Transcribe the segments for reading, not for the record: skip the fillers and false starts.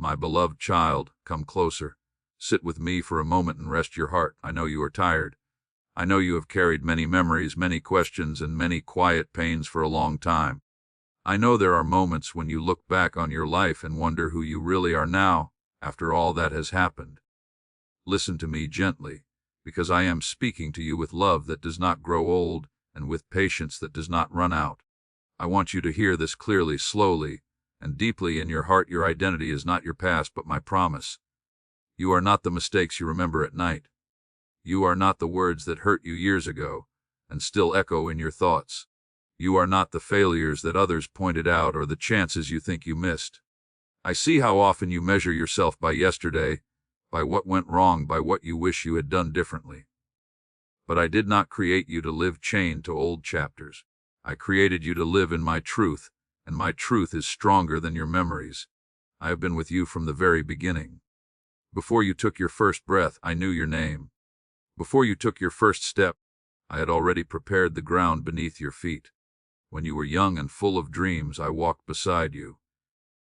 My beloved child, come closer. Sit with me for a moment and rest your heart. I know you are tired. I know you have carried many memories, many questions, and many quiet pains for a long time. I know there are moments when you look back on your life and wonder who you really are now, after all that has happened. Listen to me gently, because I am speaking to you with love that does not grow old and with patience that does not run out. I want you to hear this clearly, slowly, and deeply in your heart. Your identity is not your past, but my promise. You are not the mistakes you remember at night. You are not the words that hurt you years ago and still echo in your thoughts. You are not the failures that others pointed out or the chances you think you missed. I see how often you measure yourself by yesterday, by what went wrong, by what you wish you had done differently. But I did not create you to live chained to old chapters. I created you to live in my truth, and my truth is stronger than your memories. I have been with you from the very beginning. Before you took your first breath, I knew your name. Before you took your first step, I had already prepared the ground beneath your feet. When you were young and full of dreams, I walked beside you.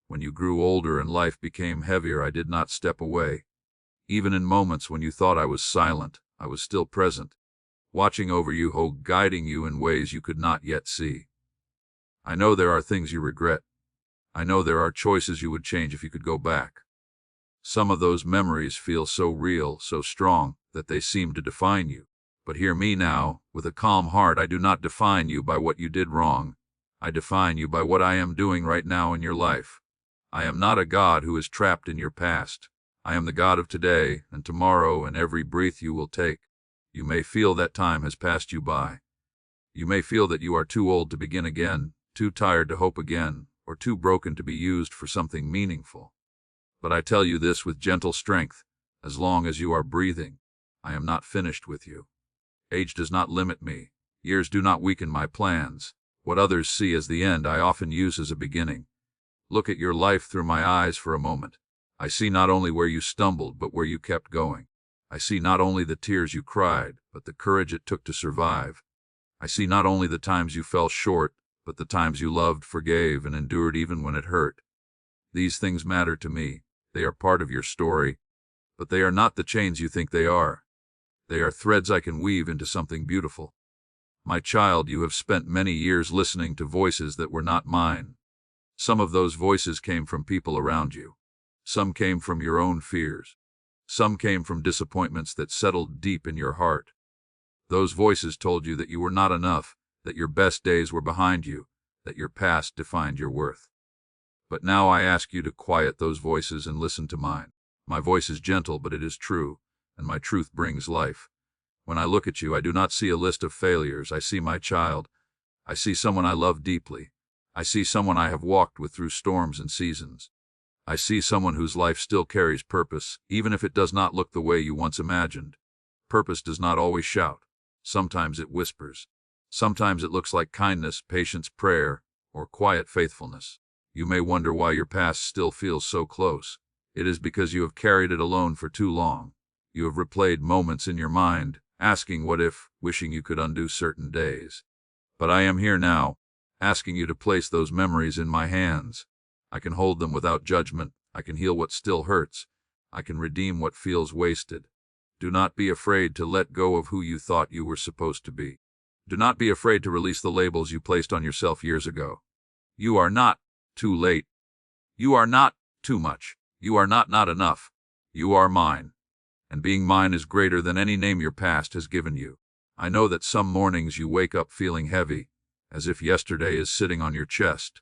When you grew older and life became heavier, I did not step away. Even in moments when you thought I was silent, I was still present, watching over you, guiding you in ways you could not yet see. I know there are things you regret. I know there are choices you would change if you could go back. Some of those memories feel so real, so strong, that they seem to define you. But hear me now, with a calm heart. I do not define you by what you did wrong. I define you by what I am doing right now in your life. I am not a God who is trapped in your past. I am the God of today and tomorrow and every breath you will take. You may feel that time has passed you by. You may feel that you are too old to begin again, too tired to hope again, or too broken to be used for something meaningful. But I tell you this with gentle strength, as long as you are breathing, I am not finished with you. Age does not limit me. Years do not weaken my plans. What others see as the end, I often use as a beginning. Look at your life through my eyes for a moment. I see not only where you stumbled, but where you kept going. I see not only the tears you cried, but the courage it took to survive. I see not only the times you fell short, but the times you loved, forgave, and endured even when it hurt. These things matter to me. They are part of your story, but they are not the chains you think they are. They are threads I can weave into something beautiful. My child, you have spent many years listening to voices that were not mine. Some of those voices came from people around you. Some came from your own fears. Some came from disappointments that settled deep in your heart. Those voices told you that you were not enough, that your best days were behind you, that your past defined your worth. But now I ask you to quiet those voices and listen to mine. My voice is gentle, but it is true, and my truth brings life. When I look at you, I do not see a list of failures. I see my child. I see someone I love deeply. I see someone I have walked with through storms and seasons. I see someone whose life still carries purpose, even if it does not look the way you once imagined. Purpose does not always shout. Sometimes it whispers. Sometimes it looks like kindness, patience, prayer, or quiet faithfulness. You may wonder why your past still feels so close. It is because you have carried it alone for too long. You have replayed moments in your mind, asking what if, wishing you could undo certain days. But I am here now, asking you to place those memories in my hands. I can hold them without judgment. I can heal what still hurts. I can redeem what feels wasted. Do not be afraid to let go of who you thought you were supposed to be. Do not be afraid to release the labels you placed on yourself years ago. You are not too late. You are not too much. You are not enough. You are mine. And being mine is greater than any name your past has given you. I know that some mornings you wake up feeling heavy, as if yesterday is sitting on your chest.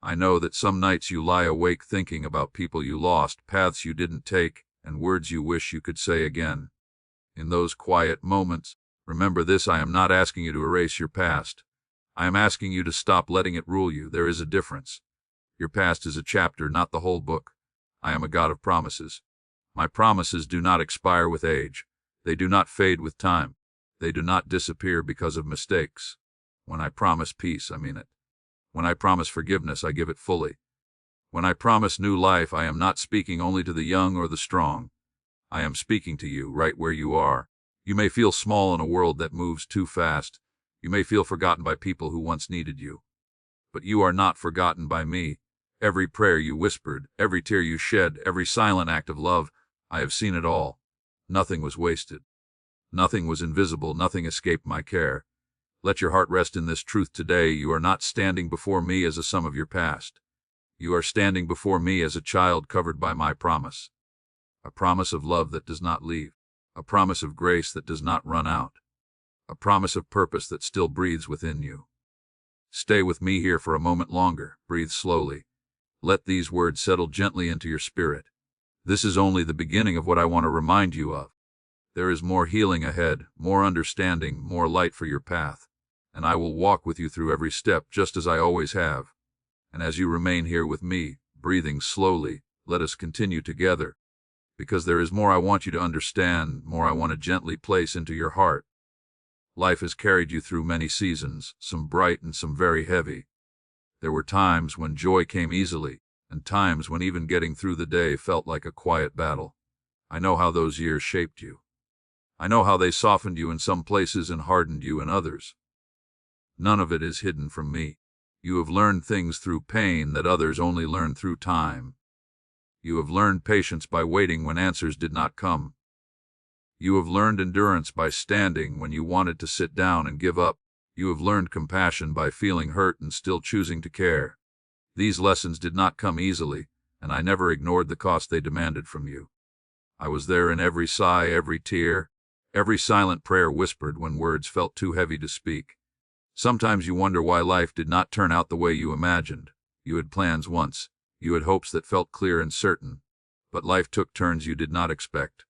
I know that some nights you lie awake thinking about people you lost, paths you didn't take, and words you wish you could say again. In those quiet moments, remember this: I am not asking you to erase your past. I am asking you to stop letting it rule you. There is a difference. Your past is a chapter, not the whole book. I am a God of promises. My promises do not expire with age. They do not fade with time. They do not disappear because of mistakes. When I promise peace, I mean it. When I promise forgiveness, I give it fully. When I promise new life, I am not speaking only to the young or the strong. I am speaking to you right where you are. You may feel small in a world that moves too fast. You may feel forgotten by people who once needed you. But you are not forgotten by me. Every prayer you whispered, every tear you shed, every silent act of love, I have seen it all. Nothing was wasted. Nothing was invisible, nothing escaped my care. Let your heart rest in this truth today. You are not standing before me as a sum of your past. You are standing before me as a child covered by my promise. A promise of love that does not leave. A promise of grace that does not run out. A promise of purpose that still breathes within you. Stay with me here for a moment longer. Breathe slowly. Let these words settle gently into your spirit. This is only the beginning of what I want to remind you of. There is more healing ahead, more understanding, more light for your path. And I will walk with you through every step just as I always have. And as you remain here with me, breathing slowly, let us continue together. Because there is more I want you to understand, more I want to gently place into your heart. Life has carried you through many seasons, some bright and some very heavy. There were times when joy came easily, and times when even getting through the day felt like a quiet battle. I know how those years shaped you. I know how they softened you in some places and hardened you in others. None of it is hidden from me. You have learned things through pain that others only learn through time. You have learned patience by waiting when answers did not come. You have learned endurance by standing when you wanted to sit down and give up. You have learned compassion by feeling hurt and still choosing to care. These lessons did not come easily, and I never ignored the cost they demanded from you. I was there in every sigh, every tear, every silent prayer whispered when words felt too heavy to speak. Sometimes you wonder why life did not turn out the way you imagined. You had plans once. You had hopes that felt clear and certain. But life took turns you did not expect.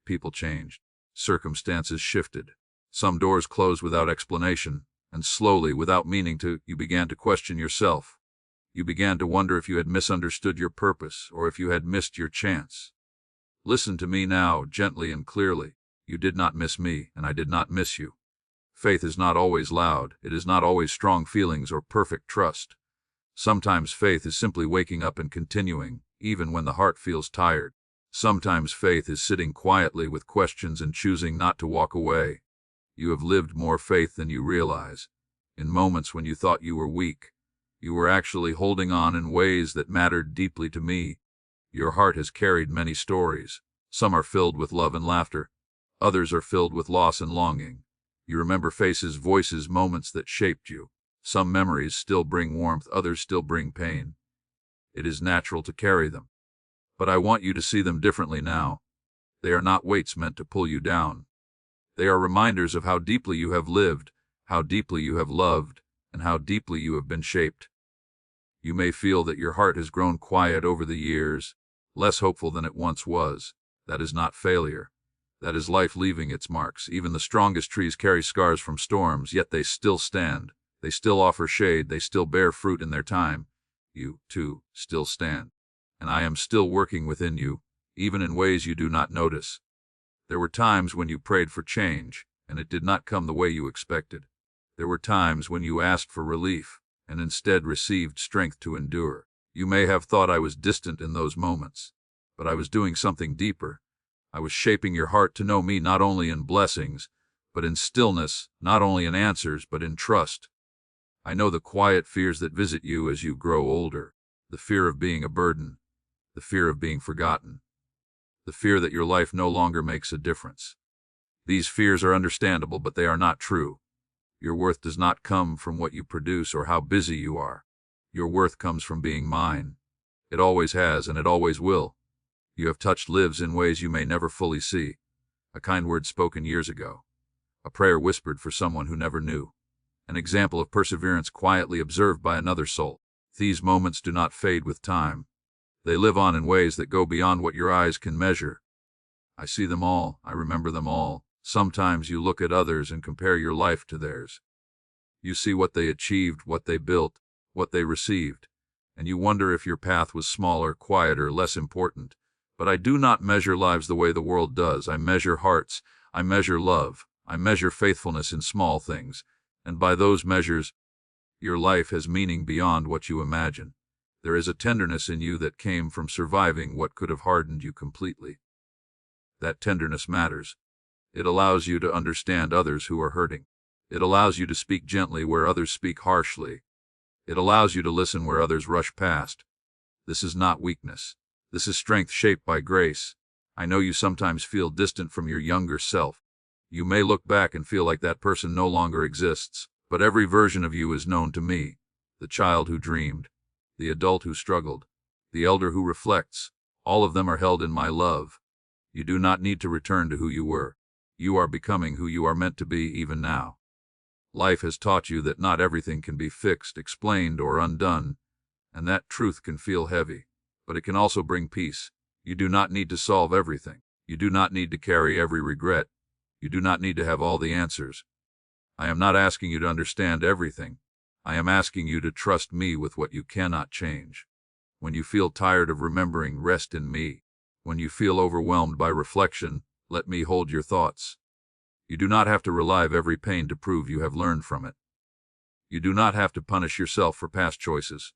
People changed. Circumstances shifted. Some doors closed without explanation, and slowly, without meaning to, you began to question yourself. You began to wonder if you had misunderstood your purpose, or if you had missed your chance. Listen to me now, gently and clearly. You did not miss me, and I did not miss you. Faith is not always loud. It is not always strong feelings or perfect trust. Sometimes faith is simply waking up and continuing, even when the heart feels tired. Sometimes faith is sitting quietly with questions and choosing not to walk away. You have lived more faith than you realize. In moments when you thought you were weak, you were actually holding on in ways that mattered deeply to me. Your heart has carried many stories. Some are filled with love and laughter. Others are filled with loss and longing. You remember faces, voices, moments that shaped you. Some memories still bring warmth, others still bring pain. It is natural to carry them. But I want you to see them differently now. They are not weights meant to pull you down. They are reminders of how deeply you have lived, how deeply you have loved, and how deeply you have been shaped. You may feel that your heart has grown quiet over the years, less hopeful than it once was. That is not failure. That is life leaving its marks. Even the strongest trees carry scars from storms, yet they still stand. They still offer shade. They still bear fruit in their time. You, too, still stand. And I am still working within you, even in ways you do not notice. There were times when you prayed for change, and it did not come the way you expected. There were times when you asked for relief, and instead received strength to endure. You may have thought I was distant in those moments, but I was doing something deeper. I was shaping your heart to know me not only in blessings, but in stillness, not only in answers, but in trust. I know the quiet fears that visit you as you grow older, the fear of being a burden, the fear of being forgotten, the fear that your life no longer makes a difference. These fears are understandable, but they are not true. Your worth does not come from what you produce or how busy you are. Your worth comes from being mine. It always has, and it always will. You have touched lives in ways you may never fully see. A kind word spoken years ago. A prayer whispered for someone who never knew. An example of perseverance quietly observed by another soul. These moments do not fade with time. They live on in ways that go beyond what your eyes can measure. I see them all. I remember them all. Sometimes you look at others and compare your life to theirs. You see what they achieved, what they built, what they received, and you wonder if your path was smaller, quieter, less important. But I do not measure lives the way the world does. I measure hearts. I measure love. I measure faithfulness in small things. And by those measures, your life has meaning beyond what you imagine. There is a tenderness in you that came from surviving what could have hardened you completely. That tenderness matters. It allows you to understand others who are hurting. It allows you to speak gently where others speak harshly. It allows you to listen where others rush past. This is not weakness. This is strength shaped by grace. I know you sometimes feel distant from your younger self. You may look back and feel like that person no longer exists, but every version of you is known to me. The child who dreamed, the adult who struggled, the elder who reflects, all of them are held in my love. You do not need to return to who you were. You are becoming who you are meant to be even now. Life has taught you that not everything can be fixed, explained, or undone, and that truth can feel heavy, but it can also bring peace. You do not need to solve everything. You do not need to carry every regret. You do not need to have all the answers. I am not asking you to understand everything. I am asking you to trust me with what you cannot change. When you feel tired of remembering, rest in me. When you feel overwhelmed by reflection, let me hold your thoughts. You do not have to relive every pain to prove you have learned from it. You do not have to punish yourself for past choices.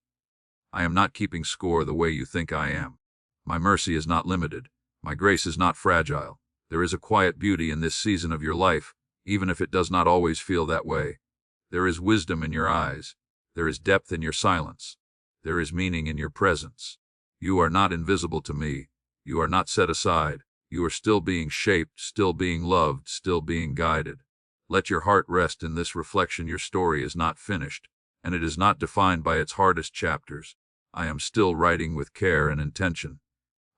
I am not keeping score the way you think I am. My mercy is not limited. My grace is not fragile. There is a quiet beauty in this season of your life, even if it does not always feel that way. There is wisdom in your eyes. There is depth in your silence. There is meaning in your presence. You are not invisible to me. You are not set aside. You are still being shaped, still being loved, still being guided. Let your heart rest in this reflection. Your story is not finished, and it is not defined by its hardest chapters. I am still writing with care and intention.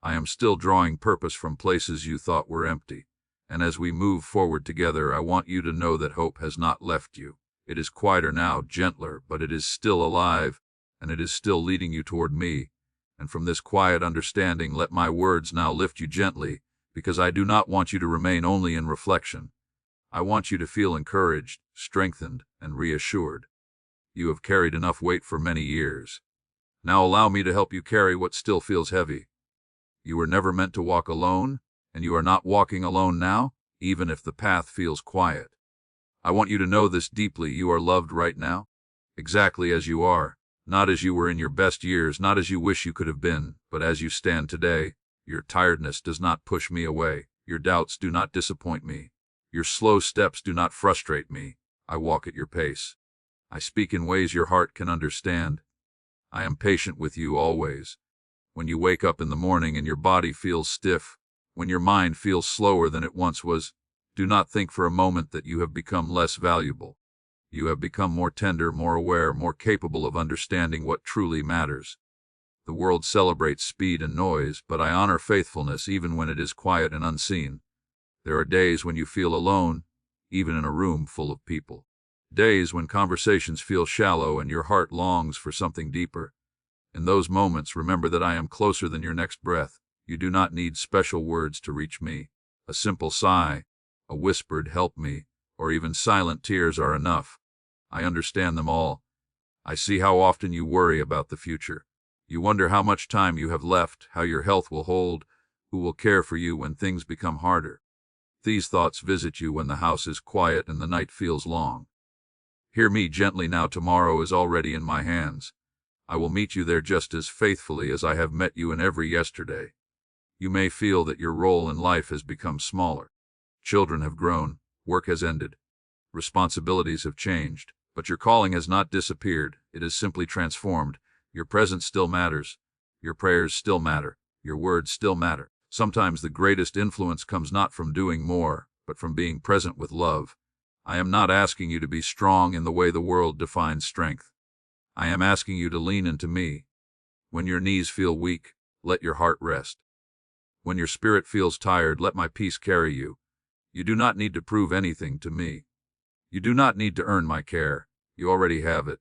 I am still drawing purpose from places you thought were empty. And as we move forward together, I want you to know that hope has not left you. It is quieter now, gentler, but it is still alive, and it is still leading you toward me. And from this quiet understanding, let my words now lift you gently, because I do not want you to remain only in reflection. I want you to feel encouraged, strengthened, and reassured. You have carried enough weight for many years. Now allow me to help you carry what still feels heavy. You were never meant to walk alone, and you are not walking alone now, even if the path feels quiet. I want you to know this deeply. You are loved right now, exactly as you are, not as you were in your best years, not as you wish you could have been, but as you stand today. Your tiredness does not push me away. Your doubts do not disappoint me. Your slow steps do not frustrate me. I walk at your pace. I speak in ways your heart can understand. I am patient with you always. When you wake up in the morning and your body feels stiff, when your mind feels slower than it once was, do not think for a moment that you have become less valuable. You have become more tender, more aware, more capable of understanding what truly matters. The world celebrates speed and noise, but I honor faithfulness even when it is quiet and unseen. There are days when you feel alone, even in a room full of people. Days when conversations feel shallow and your heart longs for something deeper. In those moments, remember that I am closer than your next breath. You do not need special words to reach me. A simple sigh, a whispered "help me," or even silent tears are enough. I understand them all. I see how often you worry about the future. You wonder how much time you have left, how your health will hold, who will care for you when things become harder. These thoughts visit you when the house is quiet and the night feels long. Hear me gently now. Tomorrow is already in my hands. I will meet you there just as faithfully as I have met you in every yesterday. You may feel that your role in life has become smaller. Children have grown, work has ended, responsibilities have changed, but your calling has not disappeared. It is simply transformed. Your presence still matters. Your prayers still matter. Your words still matter. Sometimes the greatest influence comes not from doing more, but from being present with love. I am not asking you to be strong in the way the world defines strength. I am asking you to lean into me. When your knees feel weak, let your heart rest. When your spirit feels tired, let my peace carry you. You do not need to prove anything to me. You do not need to earn my care. You already have it.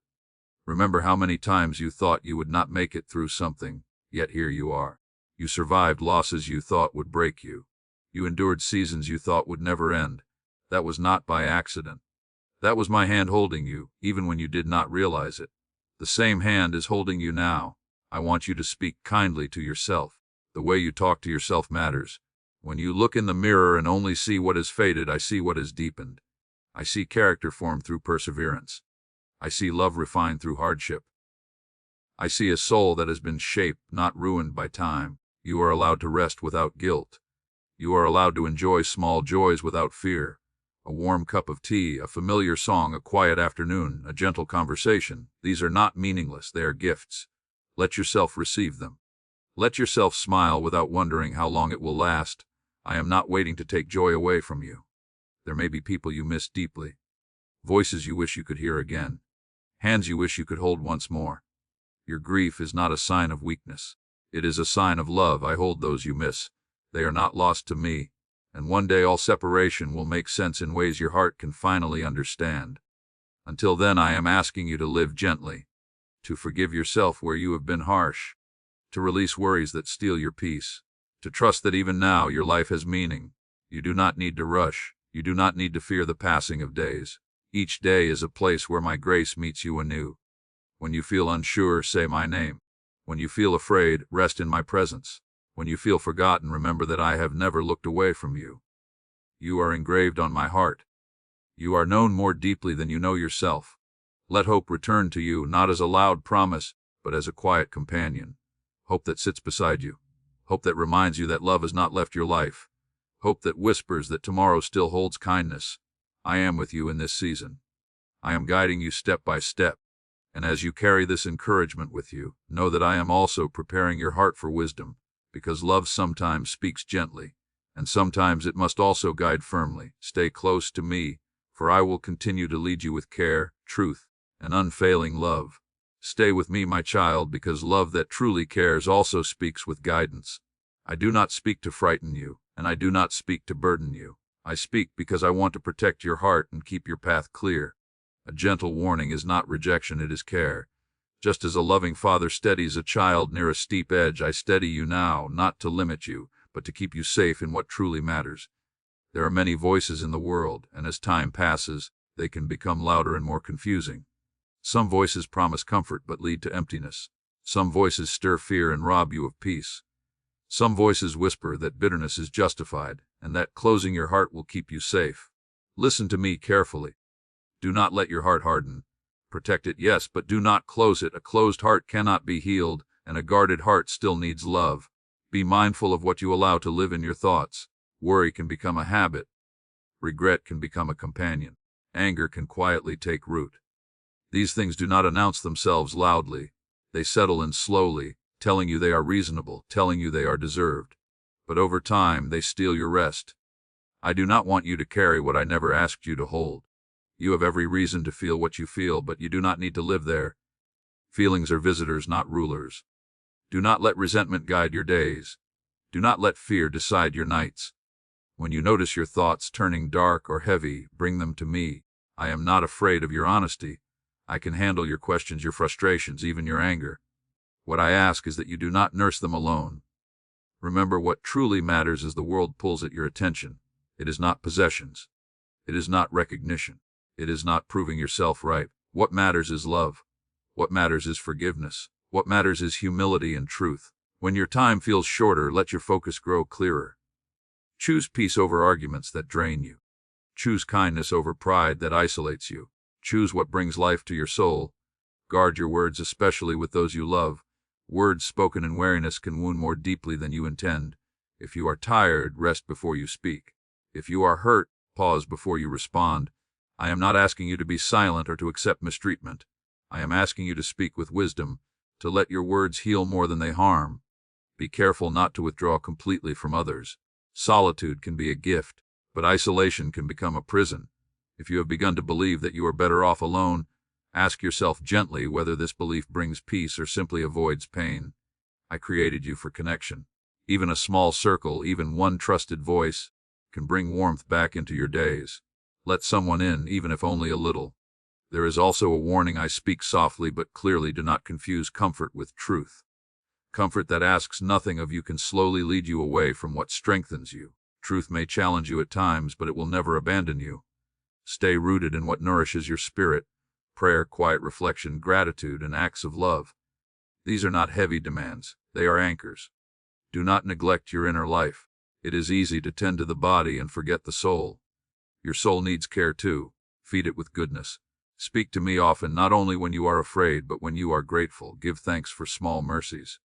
Remember how many times you thought you would not make it through something, yet here you are. You survived losses you thought would break you. You endured seasons you thought would never end. That was not by accident. That was my hand holding you, even when you did not realize it. The same hand is holding you now. I want you to speak kindly to yourself. The way you talk to yourself matters. When you look in the mirror and only see what is faded, I see what is deepened. I see character formed through perseverance. I see love refined through hardship. I see a soul that has been shaped, not ruined by time. You are allowed to rest without guilt. You are allowed to enjoy small joys without fear. A warm cup of tea, a familiar song, a quiet afternoon, a gentle conversation. These are not meaningless, they are gifts. Let yourself receive them. Let yourself smile without wondering how long it will last. I am not waiting to take joy away from you. There may be people you miss deeply, voices you wish you could hear again, hands you wish you could hold once more. Your grief is not a sign of weakness. It is a sign of love. I hold those you miss. They are not lost to me, and one day all separation will make sense in ways your heart can finally understand. Until then, I am asking you to live gently, to forgive yourself where you have been harsh, to release worries that steal your peace, to trust that even now your life has meaning. You do not need to rush. You do not need to fear the passing of days. Each day is a place where my grace meets you anew. When you feel unsure, say my name. When you feel afraid, rest in my presence. When you feel forgotten, remember that I have never looked away from you. You are engraved on my heart. You are known more deeply than you know yourself. Let hope return to you, not as a loud promise, but as a quiet companion. Hope that sits beside you. Hope that reminds you that love has not left your life. Hope that whispers that tomorrow still holds kindness. I am with you in this season. I am guiding you step by step. And as you carry this encouragement with you, know that I am also preparing your heart for wisdom, because love sometimes speaks gently, and sometimes it must also guide firmly. Stay close to me, for I will continue to lead you with care, truth, and unfailing love. Stay with me, my child, because love that truly cares also speaks with guidance. I do not speak to frighten you, and I do not speak to burden you. I speak because I want to protect your heart and keep your path clear. A gentle warning is not rejection, it is care. Just as a loving father steadies a child near a steep edge, I steady you now, not to limit you, but to keep you safe in what truly matters. There are many voices in the world, and as time passes, they can become louder and more confusing. Some voices promise comfort but lead to emptiness. Some voices stir fear and rob you of peace. Some voices whisper that bitterness is justified, and that closing your heart will keep you safe. Listen to me carefully. Do not let your heart harden. Protect it, yes, but do not close it. A closed heart cannot be healed, and a guarded heart still needs love. Be mindful of what you allow to live in your thoughts. Worry can become a habit. Regret can become a companion. Anger can quietly take root. These things do not announce themselves loudly. They settle in slowly, telling you they are reasonable, telling you they are deserved. But over time, they steal your rest. I do not want you to carry what I never asked you to hold. You have every reason to feel what you feel, but you do not need to live there. Feelings are visitors, not rulers. Do not let resentment guide your days. Do not let fear decide your nights. When you notice your thoughts turning dark or heavy, bring them to me. I am not afraid of your honesty. I can handle your questions, your frustrations, even your anger. What I ask is that you do not nurse them alone. Remember, what truly matters as the world pulls at your attention. It is not possessions. It is not recognition. It is not proving yourself right. What matters is love. What matters is forgiveness. What matters is humility and truth. When your time feels shorter, let your focus grow clearer. Choose peace over arguments that drain you. Choose kindness over pride that isolates you. Choose what brings life to your soul. Guard your words, especially with those you love. Words spoken in weariness can wound more deeply than you intend. If you are tired, rest before you speak. If you are hurt, pause before you respond. I am not asking you to be silent or to accept mistreatment. I am asking you to speak with wisdom, to let your words heal more than they harm. Be careful not to withdraw completely from others. Solitude can be a gift, but isolation can become a prison. If you have begun to believe that you are better off alone, ask yourself gently whether this belief brings peace or simply avoids pain. I created you for connection. Even a small circle, even one trusted voice, can bring warmth back into your days. Let someone in, even if only a little. There is also a warning. I speak softly but clearly. Do not confuse comfort with truth. Comfort that asks nothing of you can slowly lead you away from what strengthens you. Truth may challenge you at times, but it will never abandon you. Stay rooted in what nourishes your spirit: prayer, quiet reflection, gratitude, and acts of love. These are not heavy demands. They are anchors. Do not neglect your inner life. It is easy to tend to the body and forget the soul. Your soul needs care too. Feed it with goodness. Speak to me often, not only when you are afraid, but when you are grateful. Give thanks for small mercies.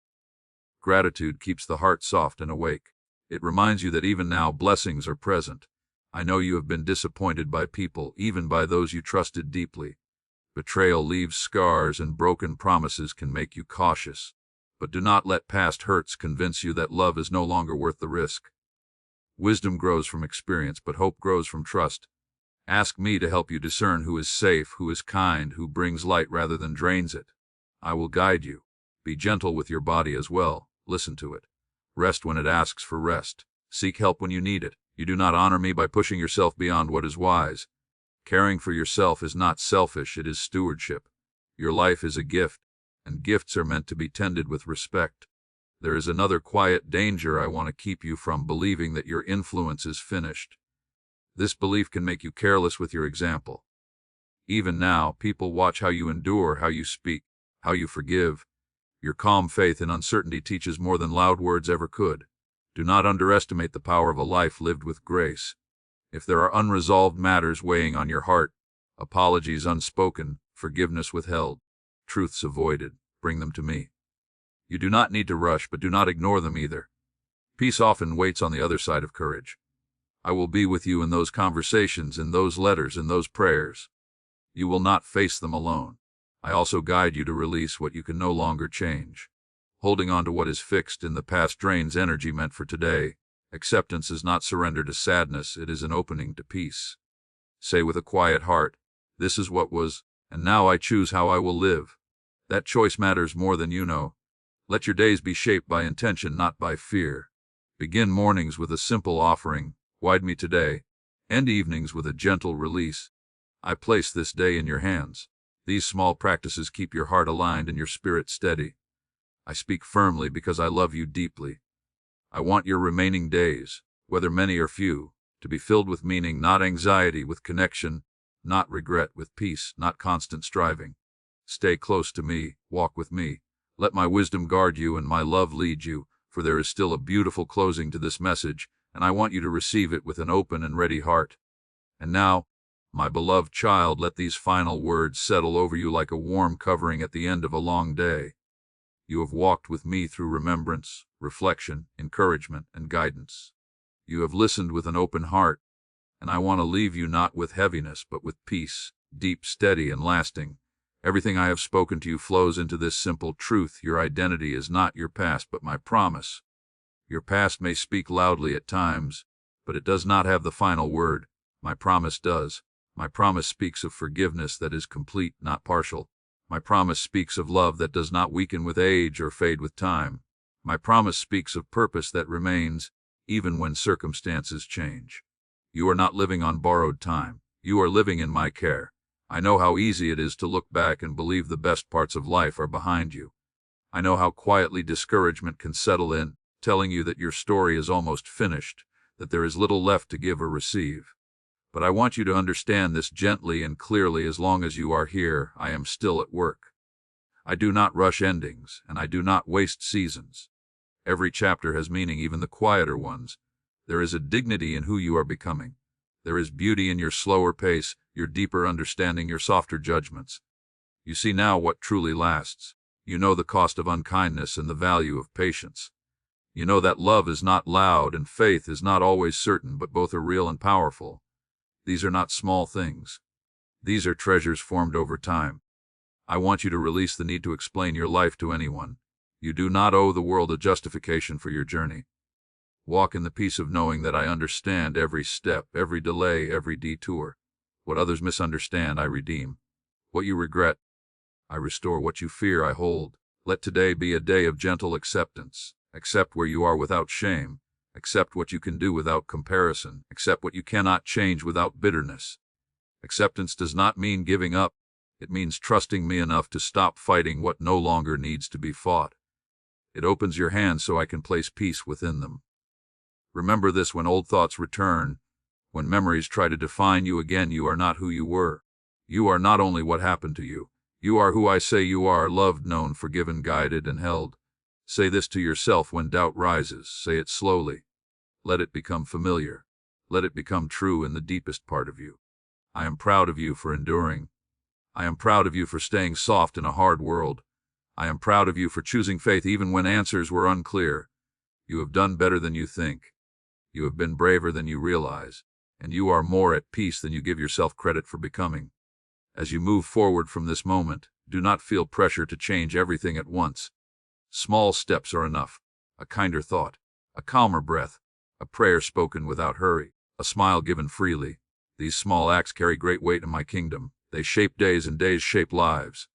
Gratitude keeps the heart soft and awake. It reminds you that even now blessings are present. I know you have been disappointed by people, even by those you trusted deeply. Betrayal leaves scars, and broken promises can make you cautious. but do not let past hurts convince you that love is no longer worth the risk. Wisdom grows from experience, but hope grows from trust. Ask me to help you discern who is safe, who is kind, who brings light rather than drains it. I will guide you. Be gentle with your body as well. Listen to it. Rest when it asks for rest. Seek help when you need it. You do not honor me by pushing yourself beyond what is wise. Caring for yourself is not selfish, it is stewardship. Your life is a gift, and gifts are meant to be tended with respect. There is another quiet danger I want to keep you from: believing that your influence is finished. This belief can make you careless with your example. Even now, people watch how you endure, how you speak, how you forgive. Your calm faith in uncertainty teaches more than loud words ever could. Do not underestimate the power of a life lived with grace. If there are unresolved matters weighing on your heart, apologies unspoken, forgiveness withheld, truths avoided, bring them to me. You do not need to rush, but do not ignore them either. Peace often waits on the other side of courage. I will be with you in those conversations, in those letters, in those prayers. You will not face them alone. I also guide you to release what you can no longer change. Holding on to what is fixed in the past drains energy meant for today. Acceptance is not surrender to sadness, it is an opening to peace. Say with a quiet heart, "This is what was, and now I choose how I will live." That choice matters more than you know. Let your days be shaped by intention, not by fear. Begin mornings with a simple offering, "Guide me today," end evenings with a gentle release. I place this day in your hands. These small practices keep your heart aligned and your spirit steady. I speak firmly because I love you deeply. I want your remaining days, whether many or few, to be filled with meaning, not anxiety, with connection, not regret, with peace, not constant striving. Stay close to me, walk with me. Let my wisdom guard you and my love lead you, for there is still a beautiful closing to this message, and I want you to receive it with an open and ready heart. And now, my beloved child, let these final words settle over you like a warm covering at the end of a long day. You have walked with me through remembrance, reflection, encouragement, and guidance. You have listened with an open heart, and I want to leave you not with heaviness, but with peace, deep, steady, and lasting. Everything I have spoken to you flows into this simple truth: your identity is not your past, but my promise. Your past may speak loudly at times, but it does not have the final word. My promise does. My promise speaks of forgiveness that is complete, not partial. My promise speaks of love that does not weaken with age or fade with time. My promise speaks of purpose that remains, even when circumstances change. You are not living on borrowed time. You are living in my care. I know how easy it is to look back and believe the best parts of life are behind you. I know how quietly discouragement can settle in, telling you that your story is almost finished, that there is little left to give or receive. But I want you to understand this gently and clearly: as long as you are here, I am still at work. I do not rush endings, and I do not waste seasons. Every chapter has meaning, even the quieter ones. There is a dignity in who you are becoming. There is beauty in your slower pace, your deeper understanding, your softer judgments. You see now what truly lasts. You know the cost of unkindness and the value of patience. You know that love is not loud and faith is not always certain, but both are real and powerful. These are not small things. These are treasures formed over time. I want you to release the need to explain your life to anyone. You do not owe the world a justification for your journey. Walk in the peace of knowing that I understand every step, every delay, every detour. What others misunderstand, I redeem. What you regret, I restore. What you fear, I hold. Let today be a day of gentle acceptance. Accept where you are without shame. Accept what you can do without comparison. Accept what you cannot change without bitterness. Acceptance does not mean giving up. It means trusting me enough to stop fighting what no longer needs to be fought. It opens your hands so I can place peace within them. Remember this: when old thoughts return, when memories try to define you again, you are not who you were. You are not only what happened to you. You are who I say you are: loved, known, forgiven, guided, and held. Say this to yourself when doubt rises. Say it slowly. Let it become familiar. Let it become true in the deepest part of you. I am proud of you for enduring. I am proud of you for staying soft in a hard world. I am proud of you for choosing faith even when answers were unclear. You have done better than you think. You have been braver than you realize, and you are more at peace than you give yourself credit for becoming. As you move forward from this moment, do not feel pressure to change everything at once. Small steps are enough. A kinder thought, a calmer breath, a prayer spoken without hurry, a smile given freely. These small acts carry great weight in my kingdom. They shape days and days shape lives.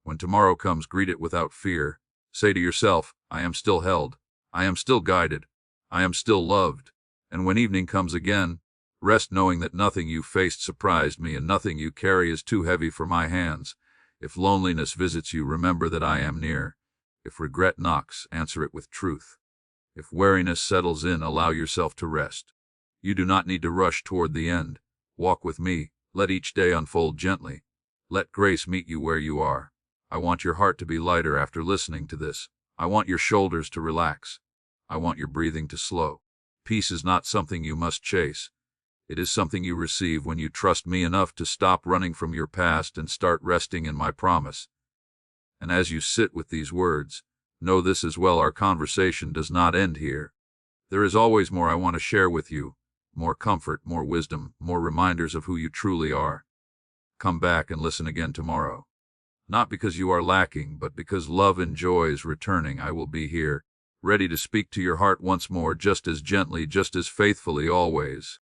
When tomorrow comes, greet it without fear. Say to yourself, I am still held. I am still guided. I am still loved. And when evening comes again, rest knowing that nothing you faced surprised me and nothing you carry is too heavy for my hands. If loneliness visits you, remember that I am near. If regret knocks, answer it with truth. If weariness settles in, allow yourself to rest. You do not need to rush toward the end. Walk with me. Let each day unfold gently. Let grace meet you where you are. I want your heart to be lighter after listening to this. I want your shoulders to relax. I want your breathing to slow. Peace is not something you must chase. It is something you receive when you trust me enough to stop running from your past and start resting in my promise. And as you sit with these words, know this as well: our conversation does not end here. There is always more I want to share with you. More comfort, more wisdom, more reminders of who you truly are. Come back and listen again tomorrow. Not because you are lacking, but because love and joy is returning. I will be here, ready to speak to your heart once more, just as gently, just as faithfully, always.